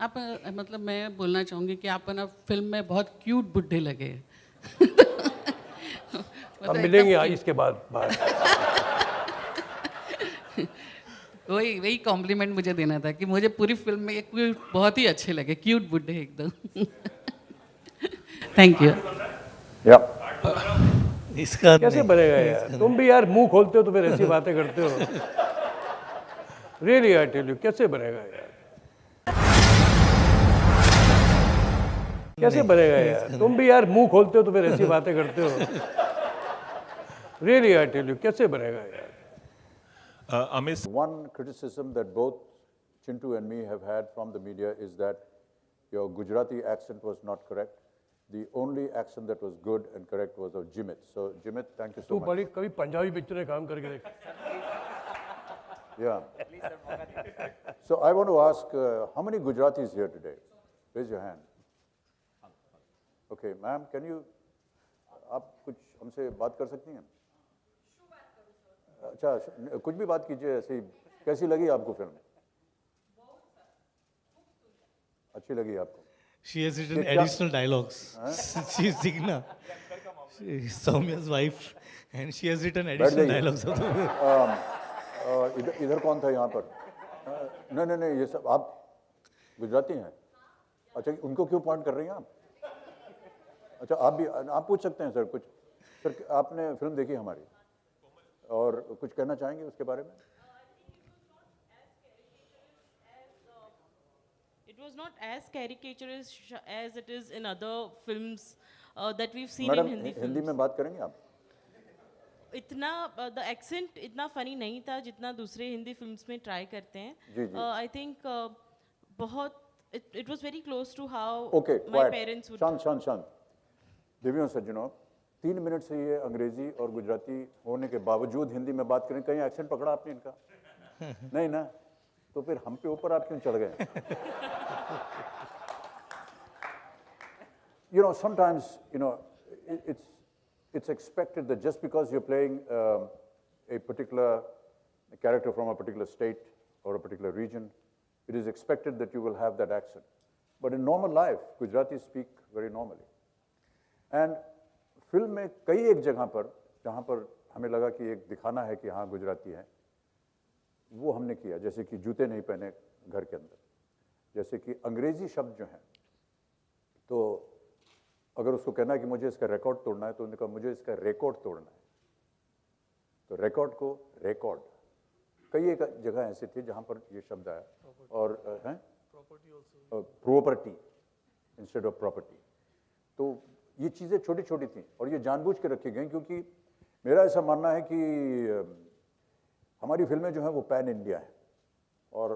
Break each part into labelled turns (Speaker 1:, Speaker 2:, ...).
Speaker 1: आप मतलब मैं बोलना चाहूँगी कि आप ना फिल्म में बहुत क्यूट बुड्ढे लगे।
Speaker 2: हम
Speaker 1: मतलब
Speaker 2: मिलेंगे
Speaker 1: एकदम
Speaker 2: इसके बाद बाहर।
Speaker 1: वही वही कॉम्प्लीमेंट मुझे देना था कि मुझे पूरी फिल्म में ये क्यूट बहुत ही अच्छे लगे, क्यूट बुड्ढे एकदम। Thank you.
Speaker 3: या
Speaker 4: इसका
Speaker 2: कैसे
Speaker 4: नहीं,
Speaker 2: बनेगा यार?
Speaker 4: इसका
Speaker 2: तुम भी यार मुंह खोलते हो तो फिर ऐसी बातें करते हो। रियली आई टेल यू, कैसे बनेगा यार? कैसे बनेगा यार? तुम भी यार मुंह खोलते हो तो फिर ऐसी बातें करते हो। रियली आई टेल यू, कैसे बनेगा यार?
Speaker 5: Amit,
Speaker 3: one criticism that both Chintu and me have had from the media is that your Gujarati accent was not correct. The only accent that was good and correct was of Jimit. So Jimit, thank you so
Speaker 2: तू
Speaker 3: much.
Speaker 2: बड़ी कभी Punjabi picture में काम करके देख।
Speaker 3: Yeah. So I want to ask, how many Gujaratis here today? Raise your hand. Okay, ma'am, can you, आप कुछ हमसे बात कर सकती हैं? अच्छा, कुछ भी बात कीजिए ऐसे ही। कैसी लगी आपको फिल्म? अच्छी लगी आपको?
Speaker 4: She has written additional dialogues. She is Digna. She is Soumya's wife, and she has written additional
Speaker 3: जाइए।
Speaker 4: dialogues of the movie.
Speaker 3: इधर कौन था यहाँ पर? नहीं नहीं नहीं, ये सब आप गुजराती हैं? अच्छा, उनको क्यों पॉइंट कर रही हैं आप? अच्छा, आप भी आप पूछ सकते हैं सर कुछ। सर, आपने फिल्म देखी हमारी और कुछ कहना चाहेंगे उसके बारे में?
Speaker 6: It was not as caricaturist as it is in other films that we've seen
Speaker 3: madam,
Speaker 6: in Hindi
Speaker 3: Hindi
Speaker 6: films.
Speaker 3: में बात करेंगे आप?
Speaker 6: इतना the accent इतना funny नहीं था जितना दूसरे हिंदी films में try करते हैं.
Speaker 3: जी, जी।
Speaker 6: I think बहुत it was very close to how
Speaker 3: okay,
Speaker 6: my parents would.
Speaker 3: शांत शांत शांत। देवियों सज्जनों, 3 मिनट से ये अंग्रेजी और गुजराती होने के बावजूद हिंदी में बात करें। कहीं एक्सेंट पकड़ा आपने इनका? नहीं ना? तो फिर हम पे ऊपर आप क्यों चढ़ गए? You know, sometimes, you know, it's expected that just because you're playing a particular character from a particular state or a particular region, it is expected that you will have that accent. But in normal life, Gujaratis speak very normally. And film में कई एक जगह पर जहाँ पर हमें लगा कि एक दिखाना है कि हाँ गुजराती है, वो हमने किया। जैसे कि जूते नहीं पहने घर के अंदर, जैसे कि अंग्रेजी शब्द जो हैं, तो अगर उसको कहना है कि मुझे इसका रिकॉर्ड तोड़ना है तो उन्होंने कहा मुझे इसका रिकॉर्ड तोड़ना है। तो रिकॉर्ड को रिकॉर्ड, कई एक जगह ऐसी थी जहाँ पर ये शब्द आया। और हैं प्रॉपर्टी इंस्टेड ऑफ प्रॉपर्टी। तो ये चीज़ें छोटी छोटी थी और ये जानबूझ के रखी गई, क्योंकि मेरा ऐसा मानना है कि हमारी फिल्में जो हैं वो पैन इंडिया है और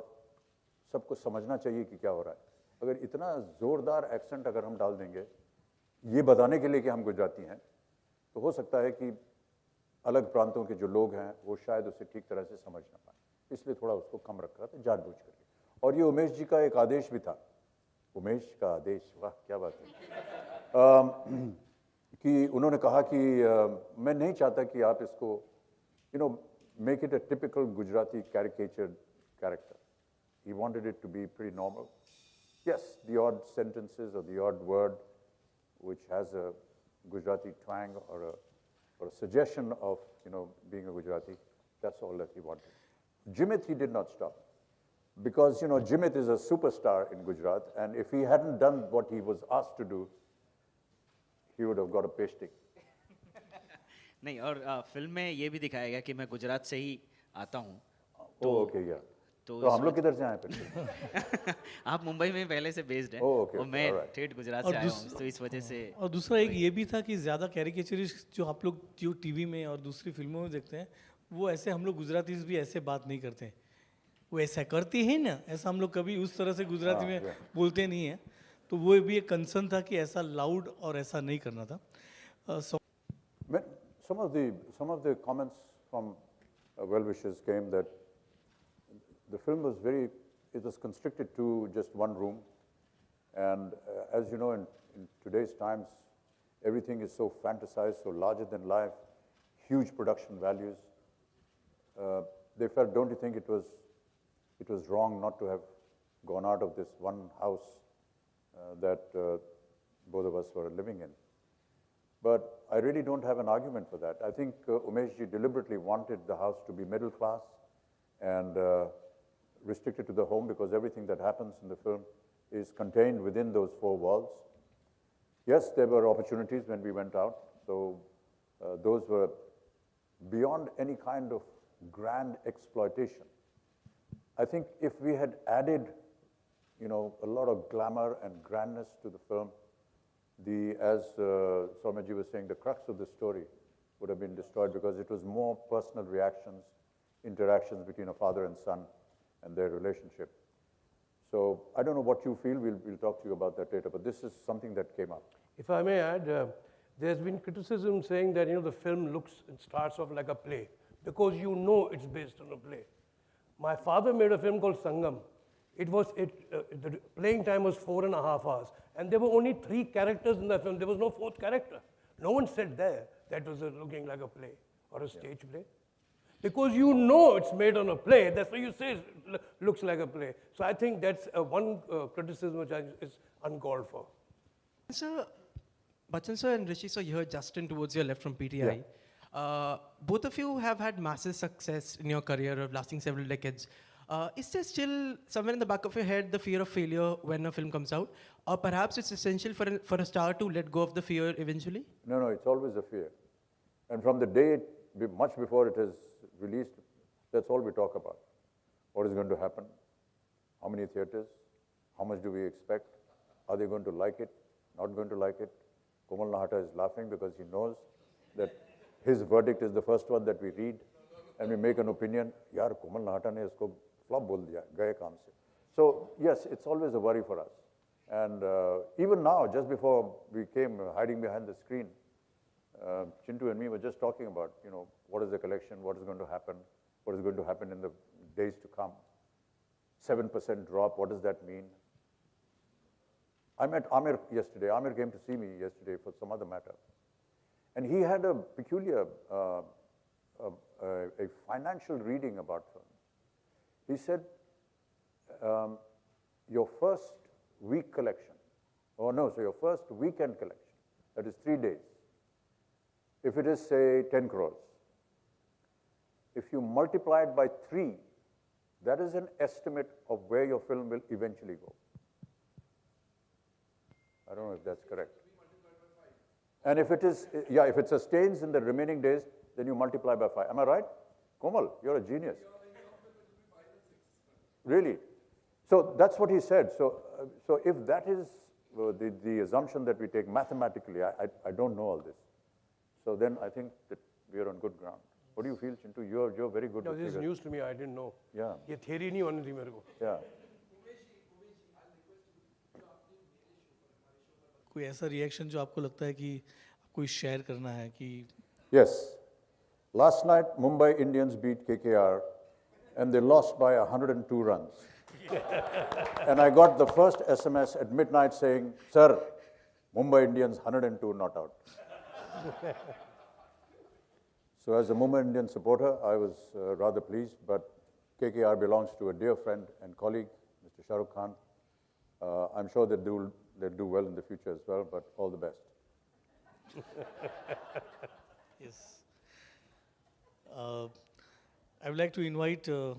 Speaker 3: सबको समझना चाहिए कि क्या हो रहा है। अगर इतना ज़ोरदार एक्सेंट अगर हम डाल देंगे ये बताने के लिए कि हम गुजराती हैं, तो हो सकता है कि अलग प्रांतों के जो लोग हैं वो शायद उसे ठीक तरह से समझ ना पाए। इसलिए थोड़ा उसको कम रखा था जानबूझ करके। और ये उमेश जी का एक आदेश भी था। उमेश का आदेश, वाह क्या बात है। कि उन्होंने कहा कि मैं नहीं चाहता कि आप इसको make it a typical Gujarati caricatured character. He wanted it to be pretty normal. Yes, the odd sentences or the odd word which has a Gujarati twang or a suggestion of being a Gujarati. That's all that he wanted. Jimit, he did not stop, because Jimit is a superstar in Gujarat, and if he hadn't done what he was asked to do, he would have got a pasting.
Speaker 7: नहीं, और film में ये भी दिखाया गया कि मैं गुजरात से ही आता हूँ।
Speaker 3: तो ओके यार, तो हम लोग किधर से आए फिर?
Speaker 7: आप मुंबई में पहले से बेस्ड हैं
Speaker 3: okay,
Speaker 7: और मैं
Speaker 3: alright.
Speaker 7: ठेठ गुजरात से आया हूँ, तो इस वजह से।
Speaker 4: और दूसरा एक ये भी था कि ज़्यादा कैरिकेचरिस्ट जो आप लोग जो टीवी में और दूसरी फिल्मों में देखते हैं, वो ऐसे हम लोग गुजरातीज भी ऐसे बात नहीं करते हैं। वो ऐसा करते हैं ना, ऐसा हम लोग कभी उस तरह से गुजराती में बोलते नहीं हैं। तो वो भी एक कंसर्न था कि ऐसा लाउड और ऐसा नहीं करना था।
Speaker 3: Some of the comments from well-wishers came that the film was it was constricted to just one room, and as you know, in today's times, everything is so fantasized, so larger than life, huge production values. They felt, don't you think it was wrong not to have gone out of this one house that both of us were living in. But I really don't have an argument for that. I think Umeshji deliberately wanted the house to be middle class and restricted to the home, because everything that happens in the film is contained within those four walls. Yes, there were opportunities when we went out, so those were beyond any kind of grand exploitation. I think if we had added, a lot of glamour and grandness to the film, as Soumyaji was saying, the crux of the story would have been destroyed, because it was more personal reactions, interactions between a father and son and their relationship. So I don't know what you feel. We'll talk to you about that later, but this is something that came up.
Speaker 2: If I may add, there's been criticism saying that the film looks and starts off like a play because it's based on a play. My father made a film called Sangam. The playing time was 4.5 hours, and there were only 3 characters in the film. There was no 4th character. No one said there that was looking like a play or a stage play. Because it's made on a play, that's why you say it looks like a play. So I think that's one criticism which is uncalled for.
Speaker 8: Sir, Bachchan sir and Rishi sir, you heard Justin towards your left from PTI. Both of you have had massive success in your career of lasting several decades. Is there still somewhere in the back of your head the fear of failure when a film comes out? Or perhaps it's essential for a star to let go of the fear eventually?
Speaker 3: No, it's always a fear. And from the day, much before it is released, that's all we talk about. What is going to happen? How many theaters? How much do we expect? Are they going to like it? Not going to like it? Komal Nahata is laughing because he knows that his verdict is the first one that we read, and we make an opinion. Yaar, Komal Nahata ne isko flop bol diya, gaye kaam se. So yes, it's always a worry for us. And even now, just before we came hiding behind the screen, Chintu and me were just talking about, what is the collection, what is going to happen, what is going to happen in the days to come. 7% drop, what does that mean? I met Amir yesterday. Amir came to see me yesterday for some other matter. And he had a peculiar, a financial reading about film. He said, your first week collection, so your first weekend collection, that is 3 days, if it is, say, 10 crores, if you multiply it by 3, that is an estimate of where your film will eventually go. I don't know if that's correct. And if it is, if it sustains in the remaining days, then you multiply by 5. Am I right? Komal, you're a genius. Really? So that's what he said. So if that is the assumption that we take mathematically, I don't know all this. So then I think that we are on good ground. What do you feel, Chintu? You're very good
Speaker 2: No,
Speaker 3: with
Speaker 2: this is
Speaker 3: figures.
Speaker 2: news to me. I didn't know.
Speaker 3: Yeah.
Speaker 2: ये theory नहीं होनी थी मेरे को.
Speaker 3: Yeah.
Speaker 4: कोई ऐसा reaction जो आपको लगता है कि आपको शेयर करना है कि
Speaker 3: Yes. Last night, Mumbai Indians beat KKR, and they lost by 102 runs. And I got the first SMS at midnight saying, "Sir, Mumbai Indians 102 not out." So as a Mumbai Indian supporter, I was rather pleased, but KKR belongs to a dear friend and colleague, Mr. Shah Rukh Khan. I'm sure they'll do well in the future as well, but all the best.
Speaker 4: Yes. I would like to invite our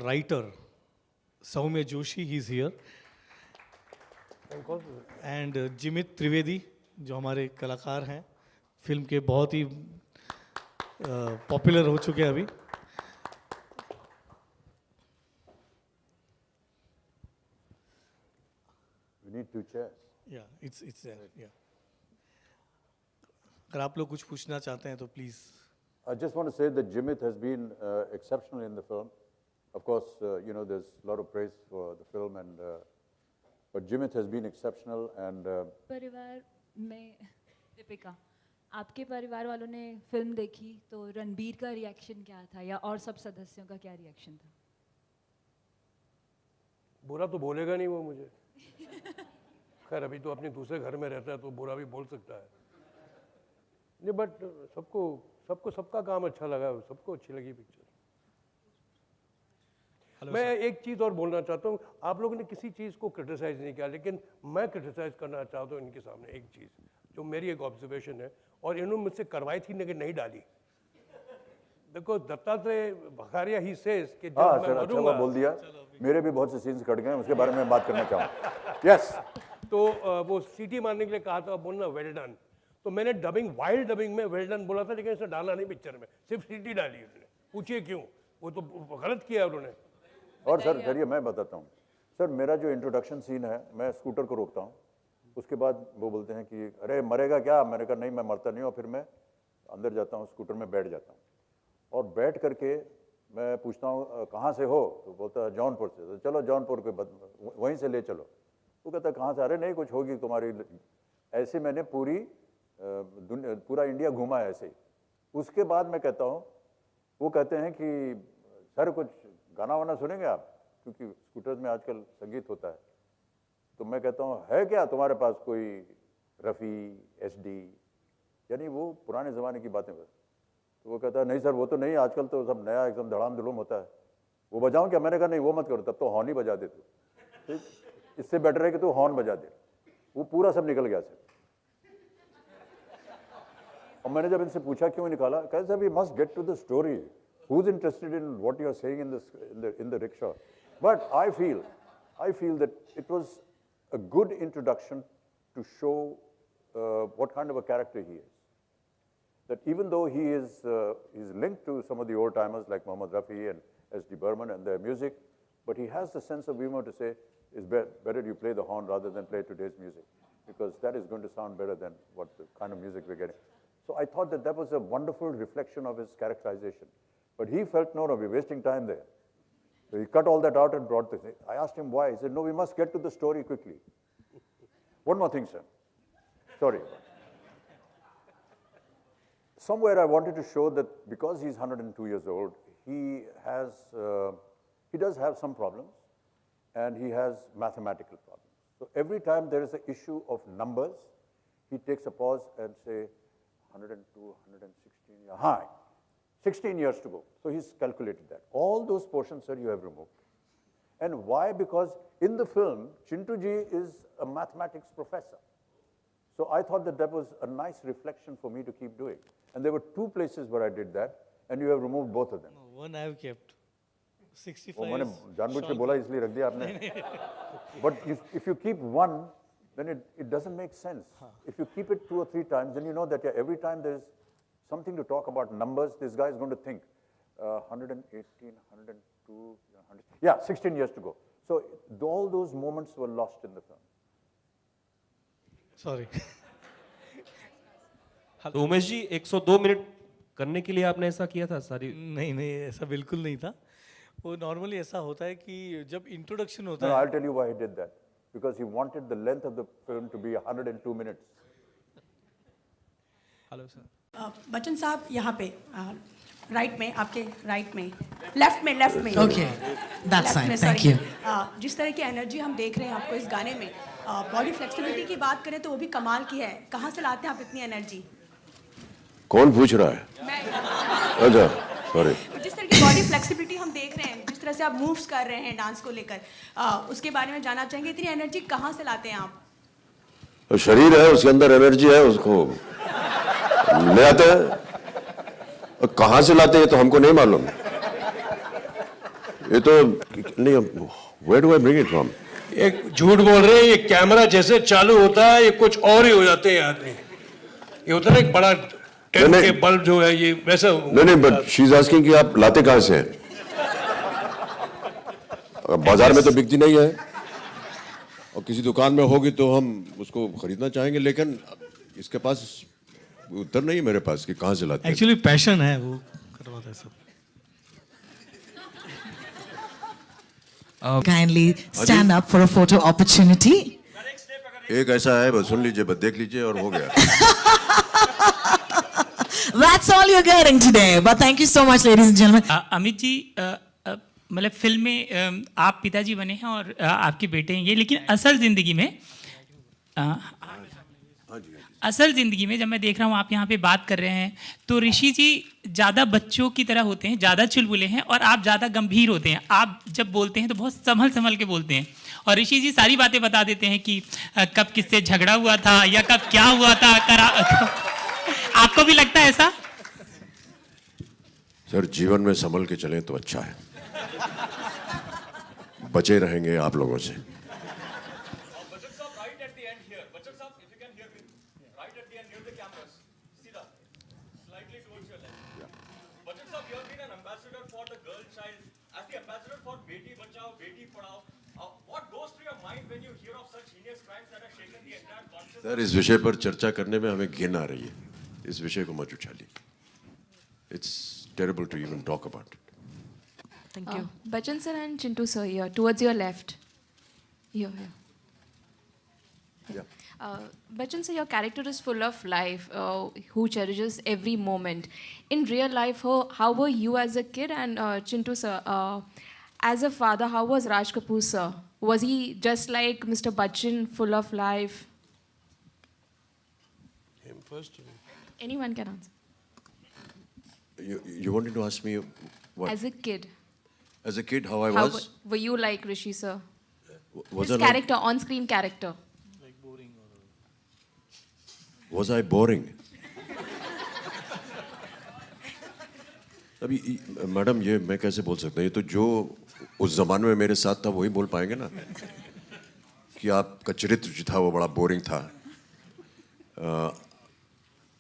Speaker 4: writer, Soumya Joshi. He's here. And Jimit Trivedi, जो हमारे कलाकार हैं, film के बहुत ही popular हो चुके हैं अभी.
Speaker 3: We need 2 chairs.
Speaker 4: Yeah, it's there. Yeah. अगर आप लोग कुछ पूछना चाहते हैं तो please.
Speaker 3: I just want to say that Jimit has been exceptional in the film. Of course, there's a lot of praise for the film, but Jimit has been exceptional. And
Speaker 9: परिवार में दीपिका, आपके परिवार वालों ने फिल्म देखी तो रणबीर का reaction क्या था या और सब सदस्यों का क्या रिएक्शन था?
Speaker 2: बुरा तो बोलेगा नहीं वो मुझे. खैर अभी तो अपने दूसरे घर में रहता है तो बुरा भी बोल सकता है. नहीं, बट सबको सबका काम अच्छा लगा, सबको अच्छी लगी पिक्चर. मैं एक चीज़ और बोलना चाहता हूँ, आप लोगों ने किसी चीज़ को क्रिटिसाइज़ नहीं किया, लेकिन मैं क्रिटिसाइज़ करना चाहता हूँ इनके सामने एक चीज़ जो मेरी एक ऑब्जर्वेशन है, और इन्होंने मुझसे करवाई थी लेकिन नहीं डाली। देखो दत्तात्रेय भखारिया ही सेज कि जब
Speaker 3: हाँ
Speaker 2: मैं
Speaker 3: सर, अच्छा हुआ
Speaker 2: मरूंगा
Speaker 3: बोल दिया। मेरे भी बहुत से सीन्स कट गए हैं, उसके बारे में बात करना चाहूँ। यस,
Speaker 2: तो वो सीटी मारने के लिए कहा था, बोलना वेल डन, तो मैंने डबिंग वाइल्ड डबिंग में वेल डन बोला था, लेकिन इसे डाला नहीं पिक्चर में, सिर्फ सीटी डाली उसने। पूछिए क्यों, वो तो गलत किया उन्होंने।
Speaker 3: और सर चलिए मैं बताता हूँ। सर मेरा जो इंट्रोडक्शन सीन है, मैं स्कूटर को रोकता हूँ, उसके बाद वो बोलते हैं कि अरे मरेगा क्या, मैंने कहा नहीं मैं मरता नहीं हूँ। और फिर मैं अंदर जाता हूँ, स्कूटर में बैठ जाता हूँ, और बैठ करके मैं पूछता हूँ कहाँ से हो, तो बोलता है जौनपुर से। तो चलो जौनपुर के वहीं से ले चलो। वो कहता है कहाँ से, अरे नहीं कुछ होगी तुम्हारी। ऐसे मैंने पूरा इंडिया घूमा है ऐसे ही। उसके बाद मैं कहता हूँ, वो कहते हैं कि सर कुछ गाना वाना सुनेंगे आप, क्योंकि स्कूटर्स में आजकल संगीत होता है। तो मैं कहता हूँ है क्या तुम्हारे पास कोई रफ़ी, एसडी, यानी वो पुराने ज़माने की बातें। तो वो कहता है नहीं सर वो तो नहीं, आजकल तो सब नया एकदम धड़ाम धुलूम होता है, वो बजाऊं क्या। मैंने कहा नहीं वो मत करो, तब तो हॉर्न ही बजा दे तू, इससे बेटर है कि तू हॉर्न बजा दे। वो पूरा सब निकल गया सर। और मैंने जब इनसे पूछा क्यों निकाला, कहते sir we must get to the story, who is interested in what you are saying in the rickshaw. But I feel that it was a good introduction to show what kind of a character he is. That even though he is linked to some of the old timers like Mohammad Rafi and S.D. Burman and their music, but he has the sense of humor to say, it's better you play the horn rather than play today's music, because that is going to sound better than what the kind of music we're getting. So I thought that was a wonderful reflection of his characterization. But he felt, no, we're wasting time there. So he cut all that out and brought this. I asked him why. He said, no, we must get to the story quickly. One more thing, sir. Sorry. Somewhere I wanted to show that because he's 102 years old, he does have some problems, and he has mathematical problems. So every time there is an issue of numbers, he takes a pause and say, 102, 116, hi, 16 years to go. So he's calculated that. All those portions, sir, you have removed. And why? Because in the film, Chintu ji is a mathematics professor. So I thought that was a nice reflection for me to keep doing. And there were two places where I did that, and you have removed both of them.
Speaker 4: No, one I have kept. 65.
Speaker 3: वो मैंने जानबूझ के बोला इसलिए रख दिया आपने. But if you keep one, then it doesn't make sense. If you keep it 2 or 3 times, then you know that every time there's something to talk about numbers, this guy is going to think 118, 102, 100. Yeah, 16 years to go. So all those moments were lost in the film.
Speaker 4: Sorry.
Speaker 10: तो Umesh ji 102 minute करने के लिए आपने ऐसा किया था सारी?
Speaker 4: नहीं ऐसा बिल्कुल नहीं था। वो नॉर्मली ऐसा होता है कि जब इंट्रोडक्शन होता
Speaker 3: No,
Speaker 4: है।
Speaker 3: I'll tell you why he did that. Because he wanted the length of the film to be 102 minutes.
Speaker 4: Hello sir.
Speaker 11: Bachchan साहब यहाँ पे राइट में, आपके राइट में, लेफ्ट में
Speaker 12: okay, that's fine, thank you.
Speaker 11: जिस तरह की एनर्जी हम देख रहे हैं आपको इस गाने में, बॉडी फ्लेक्सिबिलिटी की बात करें तो वो भी कमाल की है। कहाँ से लाते हैं आप इतनी एनर्जी?
Speaker 3: कौन पूछ रहा है? अच्छा, सॉरी।
Speaker 11: जिस तरह की बॉडी फ्लेक्सिबिलिटी हम देख रहे हैं, जिस तरह से आप मूव्स कर रहे हैं डांस को लेकर, उसके बारे में जानना चाहेंगे। इतनी एनर्जी कहाँ से लाते हैं आप?
Speaker 3: तो शरीर है, उसके अंदर एनर्जी है, उसको ले आते हैं। कहाँ से लाते हैं तो हमको नहीं मालूम। ये तो नहीं, where do I bring it from?
Speaker 13: एक झूठ बोल रहे हैं, ये कैमरा जैसे चालू होता है ये कुछ और ही हो जाते हैं आदमी। ये होता है ना एक बड़ा टेंट के बल्ब जो है ये वैसा।
Speaker 3: नहीं, बट शी इज आस्किंग कि आप लाते कहाँ से हैं? बाजार में तो बिकती नहीं है, और किसी दुकान में होगी तो हम उसको खरीदना चाहेंगे, लेकिन इसके पास उत्तर नहीं है मेरे पास कि कहाँ से लाते हैं।
Speaker 4: एक्चुअली पैशन है, वो करवाता है सब।
Speaker 12: Kindly stand up for a photo opportunity.
Speaker 3: एक ऐसा है, बस सुन लीजिए, बस देख लीजिए और हो गया।
Speaker 12: That's all you're getting today. But thank you so much, ladies and gentlemen.
Speaker 14: Amit ji, मतलब फिल्म में आप पिताजी बने हैं और आपके बेटे हैं ये, लेकिन असल जिंदगी में असल ज़िंदगी में जब मैं देख रहा हूँ आप यहाँ पे बात कर रहे हैं तो ऋषि जी ज़्यादा बच्चों की तरह होते हैं, ज़्यादा चुलबुले हैं, और आप ज़्यादा गंभीर होते हैं। आप जब बोलते हैं तो बहुत संभल संभल के बोलते हैं, और ऋषि जी सारी बातें बता देते हैं कि कब किससे झगड़ा हुआ था या कब क्या हुआ था। आपको भी लगता है ऐसा?
Speaker 15: सर, जीवन में संभल के चलें तो अच्छा है, बचे रहेंगे आप लोगों से। सर, इस विषय पर चर्चा करने में हमें घिन आ रही है, इस विषय को मत उछालिए। It's terrible to even talk about it.
Speaker 16: Thank you. Bachchan sir and Chintu sir here, towards your left. Here.
Speaker 15: Yeah.
Speaker 16: Bachchan sir, your character is full of life, who cherishes every moment. In real life, how were you as a kid? And Chintu sir, as a father, how was Raj Kapoor sir? Was he just like Mr. Bachchan, full of life?
Speaker 2: Him first.
Speaker 16: Anyone can answer.
Speaker 15: You wanted to ask me what?
Speaker 16: As a kid.
Speaker 15: As a kid, how I was?
Speaker 16: Were you like Rishi sir?
Speaker 15: Was
Speaker 16: His
Speaker 15: I
Speaker 16: character, on-screen character.
Speaker 15: Was I boring? अभी madam, ये मैं कैसे बोल सकता हूँ? ये तो जो उस जमाने में मेरे साथ था वही बोल पाएंगे ना कि आपका चरित्र जो था वो बड़ा बोरिंग था।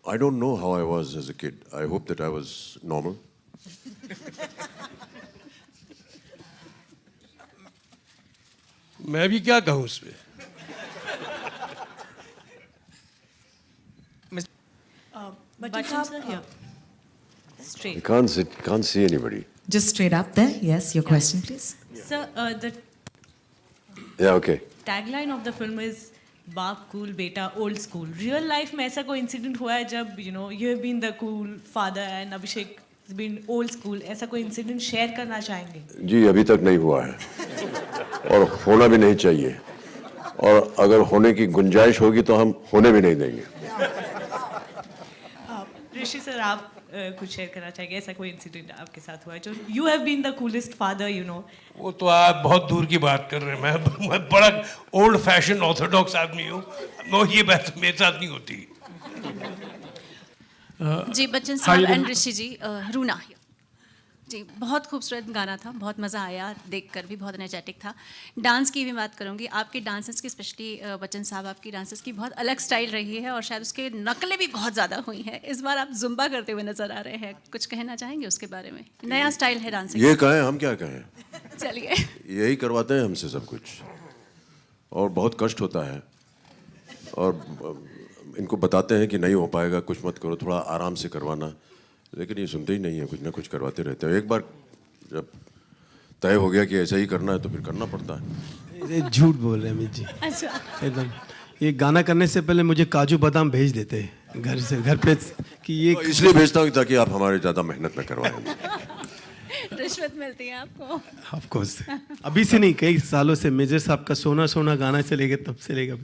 Speaker 15: I don't know how I was as a kid. I hope that I was normal.
Speaker 13: मैं भी क्या कहूँ उस पे?
Speaker 6: Bachchan sir here. Straight.
Speaker 15: I can't see anybody.
Speaker 12: Just straight up there. Yes, your question, please.
Speaker 6: Sir, the
Speaker 15: Yeah, okay.
Speaker 6: tagline of the film is baap cool beta old school. Real life में ऐसा कोई incident हुआ है जब you have been the cool father and Abhishek has been old school? ऐसा कोई incident share करना चाहेंगे?
Speaker 15: जी, अभी तक नहीं हुआ है और होना भी नहीं चाहिए, और अगर होने की गुंजाइश होगी तो हम होने भी नहीं देंगे।
Speaker 6: ऋषि सर, आप कुछ शेयर करना चाहेंगे? ऐसा कोई इंसिडेंट आपके साथ हुआ है जो you have been the coolest father?
Speaker 13: वो तो आप बहुत दूर की बात कर रहे हैं। मैं बड़ा ओल्ड फैशन ऑर्थोडॉक्स आदमी हूँ। नो, ये बात मेरे साथ नहीं होती।
Speaker 17: जी, बच्चन साहब एंड ऋषि जी, रूना जी, बहुत खूबसूरत गाना था, बहुत मज़ा आया देखकर भी, बहुत एनर्जेटिक था। डांस की भी बात करूँगी, आपके डांसेस की, स्पेशली बच्चन साहब, आपकी डांसेस की बहुत अलग स्टाइल रही है और शायद उसके नकलें भी बहुत ज़्यादा हुई हैं। इस बार आप जुम्बा करते हुए नज़र आ रहे हैं, कुछ कहना चाहेंगे उसके बारे में? नया स्टाइल है डांसिंग।
Speaker 15: ये कहें, हम क्या कहें?
Speaker 17: चलिए,
Speaker 15: यही करवाते हैं हमसे सब कुछ, और बहुत कष्ट होता है, और इनको बताते हैं कि नहीं हो पाएगा, कुछ मत करो, थोड़ा आराम से करवाना, लेकिन ये सुनते ही नहीं है, कुछ ना कुछ करवाते रहते हैं। एक बार जब तय हो गया कि ऐसा ही करना है तो फिर करना पड़ता है।
Speaker 18: झूठ बोल रहे हैं अमित जी।
Speaker 17: अच्छा,
Speaker 18: एकदम। ये गाना करने से पहले मुझे काजू बादाम भेज देते हैं घर से, घर पे, कि ये
Speaker 15: तो इसलिए भेजता हूँ ताकि आप हमारी ज़्यादा मेहनत न करवाएं।
Speaker 17: रिश्वत मिलती है आपको?
Speaker 18: ऑफ कोर्स, अभी से नहीं, कई सालों से। मेजर साहब का सोना सोना गाना से लेके तब से लेकर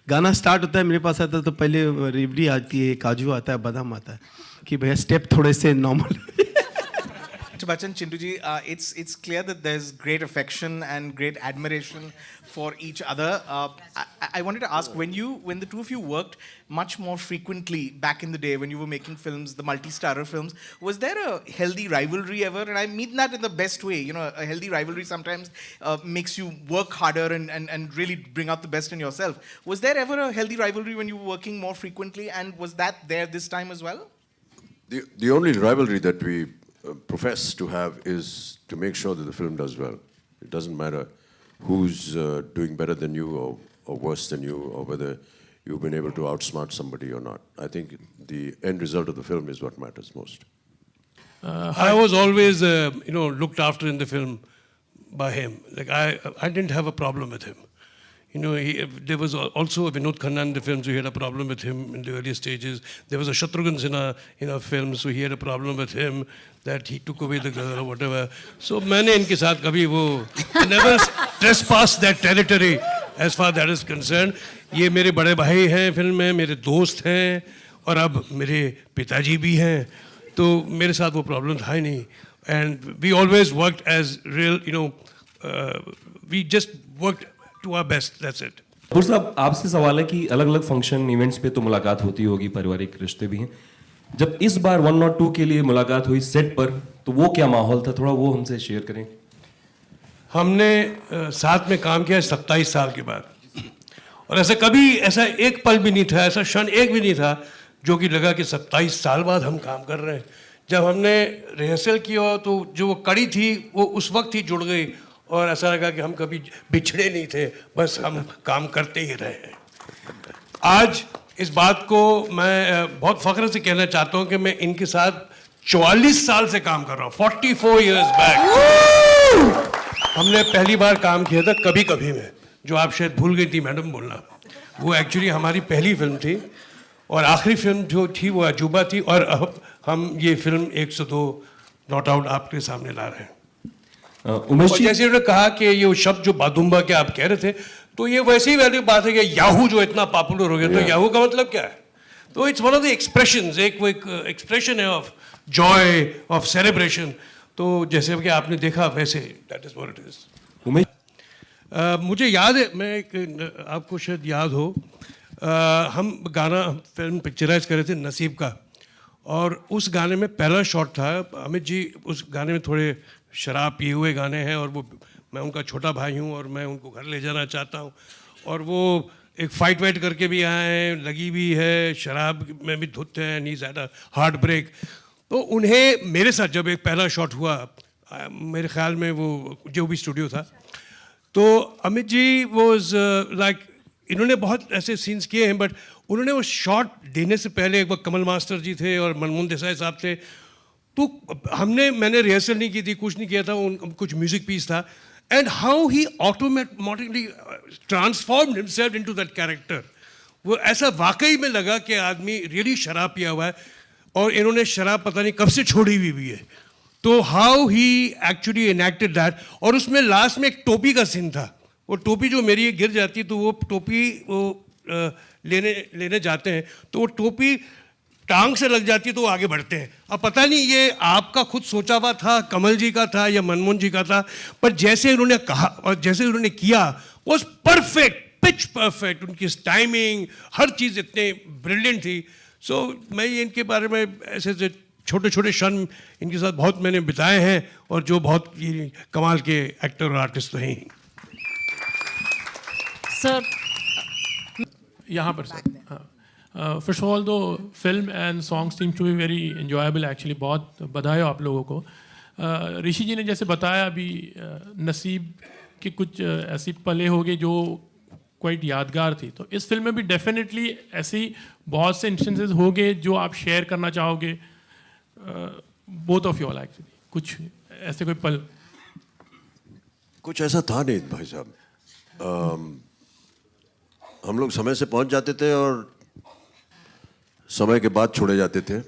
Speaker 18: गाना स्टार्ट होता है, मेरे पास आता है तो पहले रेवड़ी आती है, काजू आता है, बादाम आता है, कि भैया स्टेप थोड़े से normal.
Speaker 19: Mr. Bachchan, Chintu ji, it's clear that there's great affection and great admiration for each other. I wanted to ask, when the two of you worked much more frequently back in the day, when you were making films, the multi-starrer films, was there a healthy rivalry ever? And I mean that in the best way. A healthy rivalry sometimes makes you work harder and really bring out the best in yourself. Was there ever a healthy rivalry when you were working more frequently, and was that there this time as well?
Speaker 15: The only rivalry that we profess to have is to make sure that the film does well. It doesn't matter who's doing better than you or worse than you, or whether you've been able to outsmart somebody or not. I think the end result of the film is what matters most.
Speaker 13: I was always, looked after in the film by him. Like I didn't have a problem with him. There was also Vinod Khanna in the films, so he had a problem with him in the early stages. There was a Shatrughan Sinha in a film, so he had a problem with him, that he took away the girl or whatever. So मैंने इनके साथ कभी वो never trespass that territory, as far that is concern. ये मेरे बड़े भाई हैं फिल्म में, मेरे दोस्त हैं और अब मेरे पिताजी भी हैं, तो मेरे साथ वो प्रॉब्लम था ही नहीं। And we always worked as real, you know, we just worked to our best, that's it.
Speaker 10: Kapoor sahab, आपसे सवाल है कि अलग अलग फंक्शन इवेंट्स पे तो मुलाकात होती होगी, पारिवारिक रिश्ते भी हैं, जब इस बार 102 के लिए मुलाकात हुई सेट पर, तो वो क्या माहौल था, थोड़ा वो हमसे शेयर करें।
Speaker 13: हमने साथ में काम किया 27 साल के बाद, और ऐसा एक पल भी नहीं था, ऐसा क्षण एक भी नहीं था जो कि लगा कि 27 साल बाद हम काम कर रहे हैं। जब हमने रिहर्सल किया तो जो वो कड़ी थी वो उस वक्त ही जुड़ गई, और ऐसा लगा कि हम कभी बिछड़े नहीं थे, बस हम काम करते ही रहे हैं। आज इस बात को मैं बहुत फख्र से कहना चाहता हूँ कि मैं इनके साथ 44 साल से काम कर रहा हूँ, 44 years बैक। हमने पहली बार काम किया था कभी कभी में, जो आप शायद भूल गई थी मैडम बोलना। वो एक्चुअली हमारी पहली फिल्म थी, और आखिरी फिल्म जो थी वो अजूबा थी, और अब हम ये फिल्म 102 नॉट आउट आपके सामने ला रहे हैं।
Speaker 10: उमेश
Speaker 13: और
Speaker 10: जी,
Speaker 13: जैसे उन्होंने कहा कि ये शब्द जो बादुम्बा के आप कह रहे थे, तो ये वैसी वाली बात है कि याहू जो इतना पॉपुलर हो गया, तो याहू का मतलब क्या है? तो it's one of the expressions, एक एक्सप्रेशन है ऑफ जॉय, ऑफ सेलिब्रेशन। तो जैसे कि आपने देखा वैसे that is what it is.
Speaker 10: Umesh,
Speaker 13: मुझे याद है, आपको शायद याद हो, हम गाना फिल्म पिक्चराइज कर रहे थे नसीब का, और उस गाने में पहला शॉट था, अमित जी उस गाने में थोड़े शराब पिए हुए गाने हैं, और वो मैं उनका छोटा भाई हूँ और मैं उनको घर ले जाना चाहता हूँ, और वो एक फाइट वाइट करके भी आए हैं, लगी भी है, शराब में भी धुत हैं, नीज हैड अ हार्ट ब्रेक। तो उन्हें मेरे साथ जब एक पहला शॉट हुआ, मेरे ख्याल में वो जो भी स्टूडियो था, तो अमित जी वॉज लाइक, इन्होंने बहुत ऐसे सीन्स किए हैं, बट उन्होंने वो शॉट देने से पहले एक बार कमल मास्टर जी थे और मनमोहन देसाई साहब थे, तो मैंने रिहर्सल नहीं की थी, कुछ नहीं किया था, कुछ म्यूजिक पीस था, and how he automatically transformed himself into that character. वो ऐसा वाकई में लगा कि आदमी रियली शराब पिया हुआ है, और इन्होंने शराब पता नहीं कब से छोड़ी हुई भी है। तो how he actually enacted that, और उसमें लास्ट में एक टोपी का सीन था, वो टोपी जो मेरी गिर जाती, तो वो टोपी वो लेने जाते हैं, तो वो टोपी टांग से लग जाती है, तो वो आगे बढ़ते हैं। अब पता नहीं ये आपका खुद सोचा हुआ था, कमल जी का था या मनमोहन जी का था, पर जैसे उन्होंने कहा और जैसे उन्होंने किया, वॉज परफेक्ट, पिच परफेक्ट, उनकी टाइमिंग हर चीज़ इतनी ब्रिलियंट थी। सो मैं ये इनके बारे में ऐसे छोटे छोटे क्षण इनके साथ बहुत मैंने बिताए हैं, और जो बहुत ये कमाल के एक्टर और आर्टिस्ट तो हैं ही।
Speaker 20: सर यहाँ पर sir, first of all the film and songs seem to be very enjoyable actually, बहुत बधाई हो आप लोगों को। ऋषि जी ने जैसे बताया अभी, नसीब के कुछ ऐसी पले हो गए जो क्वाइट यादगार थी, तो इस फिल्म में भी डेफिनेटली ऐसी बहुत से इंस्टेंसेस हो गए जो आप शेयर करना चाहोगे, both of you all actually, कुछ ऐसे कोई पल?
Speaker 15: कुछ ऐसा था नहीं भाई साहब, हम लोग समय से पहुंच जाते थे और समय के बाद छोड़े जाते थे।